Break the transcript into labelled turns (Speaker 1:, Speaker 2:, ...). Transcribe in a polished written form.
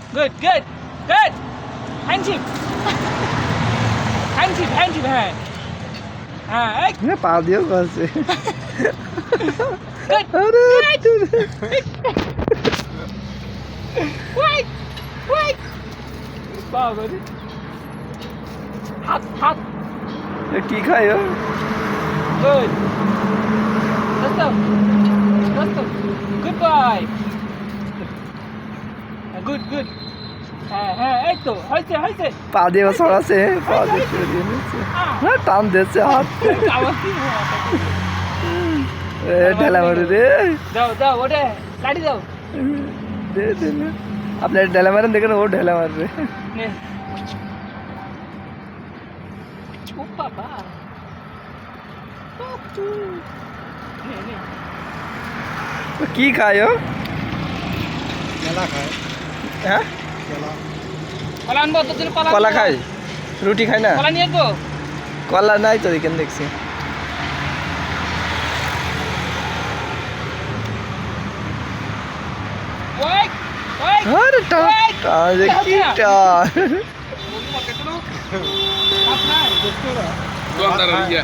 Speaker 1: Good, good, good. Handship. Handship, handship, hand. Hey.
Speaker 2: পা দিয়েও করছে
Speaker 1: Good.
Speaker 2: আরে
Speaker 1: Wait, wait. Wow, buddy. Hot, hot.
Speaker 2: কি খায় ও?
Speaker 1: Good. Let's go. Let's go. Good boy. Good, good. হ্যাঁ এই তো হয়েছে হয়েছে
Speaker 2: পা দিয়ে ছড়াছে পা দিয়ে ছেড়ে দিয়ে নিচ্ছে হ্যাঁ টান দিচ্ছে হাত ঢেলা মারে রে
Speaker 1: যাও যাও ওটা গাড়ি যাও
Speaker 2: দে দে না আপনার ঢেলা মারেন দেখেন ও ঢেলা মারবে
Speaker 1: নে ও বাবা নে নে
Speaker 2: কি খায় ও হ্যাঁ
Speaker 1: কলা আনবো তোর জন্য কলা
Speaker 2: কলা খায় রুটি খায় না
Speaker 1: কলা নিয়ে আসবো
Speaker 2: কলা নাই তো এখানে দেখছি
Speaker 1: ওই ওই
Speaker 2: আরে টান যে কি টান
Speaker 1: আপনার
Speaker 3: Tuan darah dia.